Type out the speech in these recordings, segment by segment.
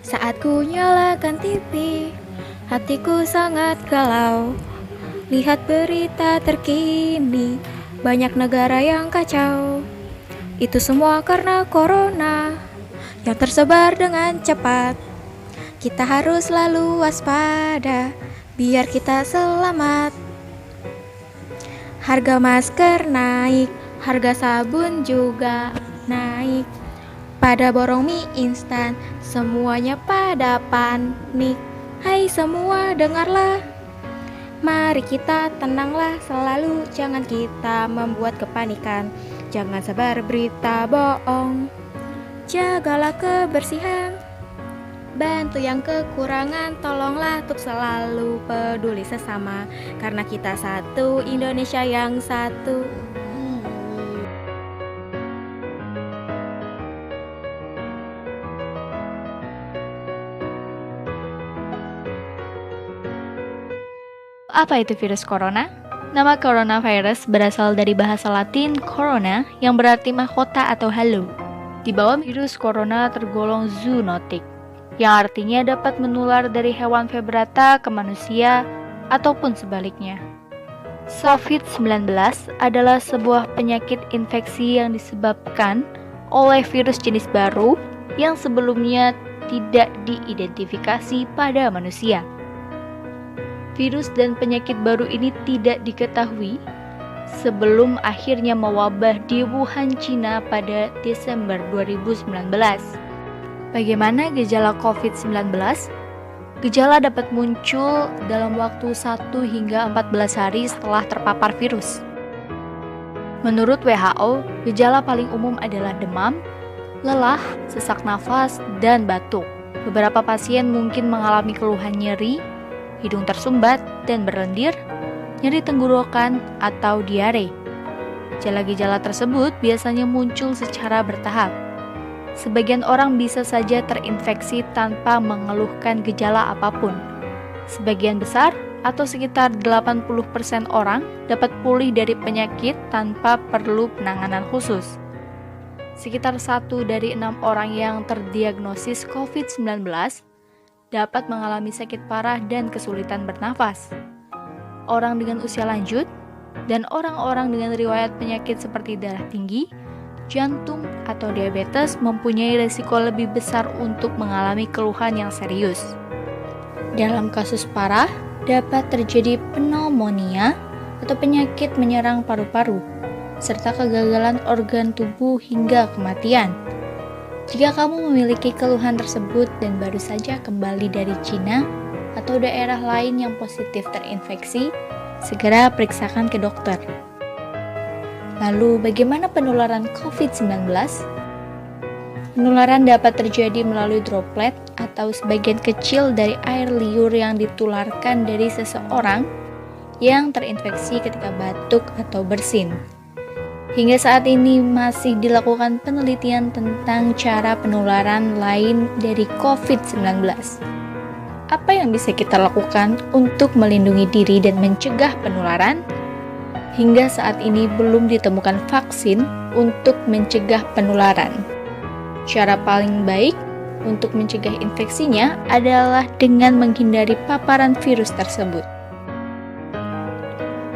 Saat ku nyalakan TV, hatiku sangat galau. Lihat berita terkini, banyak negara yang kacau. Itu semua karena corona yang tersebar dengan cepat. Kita harus selalu waspada, biar kita selamat. Harga masker naik, harga sabun juga naik. Pada borong mie instan, semuanya pada panik. Hai semua, dengarlah. Mari kita tenanglah selalu, jangan kita membuat kepanikan. Jangan sebar berita bohong. Jagalah kebersihan. Bantu yang kekurangan, tolonglah untuk selalu peduli sesama. Karena kita satu, Indonesia yang satu. Apa itu virus corona? Nama coronavirus berasal dari bahasa Latin corona yang berarti mahkota atau halo. Di bawah virus corona tergolong zoonotic, yang artinya dapat menular dari hewan vertebrata ke manusia ataupun sebaliknya. COVID-19 adalah sebuah penyakit infeksi yang disebabkan oleh virus jenis baru yang sebelumnya tidak diidentifikasi pada manusia. Virus dan penyakit baru ini tidak diketahui sebelum akhirnya mewabah di Wuhan, Cina pada Desember 2019. Bagaimana gejala COVID-19? Gejala dapat muncul dalam waktu 1 hingga 14 hari setelah terpapar virus. Menurut WHO, gejala paling umum adalah demam, lelah, sesak nafas, dan batuk. Beberapa pasien mungkin mengalami keluhan nyeri, hidung tersumbat dan berlendir, nyeri tenggorokan, atau diare. Gejala-gejala tersebut biasanya muncul secara bertahap. Sebagian orang bisa saja terinfeksi tanpa mengeluhkan gejala apapun. Sebagian besar atau sekitar 80% orang dapat pulih dari penyakit tanpa perlu penanganan khusus. Sekitar 1 dari 6 orang yang terdiagnosis COVID-19 dapat mengalami sakit parah dan kesulitan bernafas. Orang dengan usia lanjut dan orang-orang dengan riwayat penyakit seperti darah tinggi, jantung, atau diabetes mempunyai risiko lebih besar untuk mengalami keluhan yang serius. Dalam kasus parah, dapat terjadi pneumonia atau penyakit menyerang paru-paru, serta kegagalan organ tubuh hingga kematian. Jika kamu memiliki keluhan tersebut dan baru saja kembali dari Cina atau daerah lain yang positif terinfeksi, segera periksakan ke dokter. Lalu, bagaimana penularan COVID-19? Penularan dapat terjadi melalui droplet atau sebagian kecil dari air liur yang ditularkan dari seseorang yang terinfeksi ketika batuk atau bersin. Hingga saat ini masih dilakukan penelitian tentang cara penularan lain dari COVID-19. Apa yang bisa kita lakukan untuk melindungi diri dan mencegah penularan? Hingga saat ini belum ditemukan vaksin untuk mencegah penularan. Cara paling baik untuk mencegah infeksinya adalah dengan menghindari paparan virus tersebut.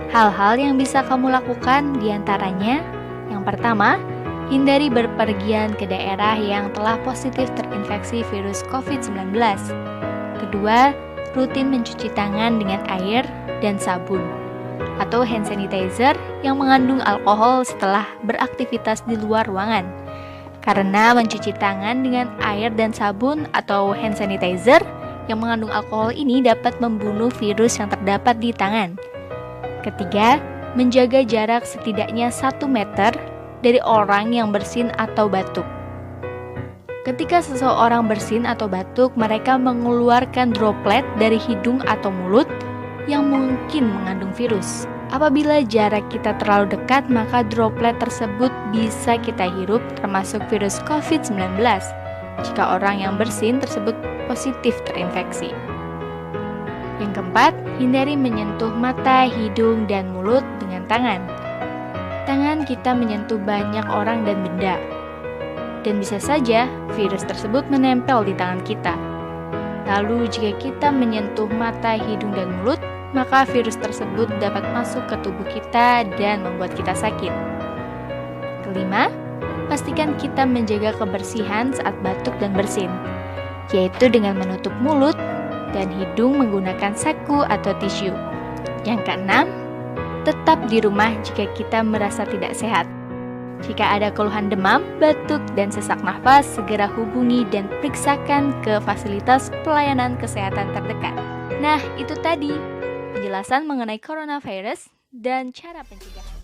Hal-hal yang bisa kamu lakukan diantaranya, yang pertama, hindari berpergian ke daerah yang telah positif terinfeksi virus COVID-19. Kedua, rutin mencuci tangan dengan air dan sabun atau hand sanitizer yang mengandung alkohol setelah beraktivitas di luar ruangan. Karena mencuci tangan dengan air dan sabun atau hand sanitizer yang mengandung alkohol ini dapat membunuh virus yang terdapat di tangan. Ketiga, menjaga jarak setidaknya 1 meter dari orang yang bersin atau batuk. Ketika seseorang bersin atau batuk, mereka mengeluarkan droplet dari hidung atau mulut yang mungkin mengandung virus. Apabila jarak kita terlalu dekat, maka droplet tersebut bisa kita hirup, termasuk virus COVID-19, jika orang yang bersin tersebut positif terinfeksi. Yang keempat, hindari menyentuh mata, hidung, dan mulut dengan tangan. Tangan kita menyentuh banyak orang dan benda, dan bisa saja virus tersebut menempel di tangan kita. Lalu jika kita menyentuh mata, hidung, dan mulut, maka virus tersebut dapat masuk ke tubuh kita dan membuat kita sakit. Kelima, pastikan kita menjaga kebersihan saat batuk dan bersin, yaitu dengan menutup mulut dan hidung menggunakan saku atau tisu. Yang keenam, tetap di rumah jika kita merasa tidak sehat. Jika ada keluhan demam, batuk, dan sesak nafas, segera hubungi dan periksakan ke fasilitas pelayanan kesehatan terdekat. Nah, itu tadi penjelasan mengenai coronavirus dan cara pencegahan.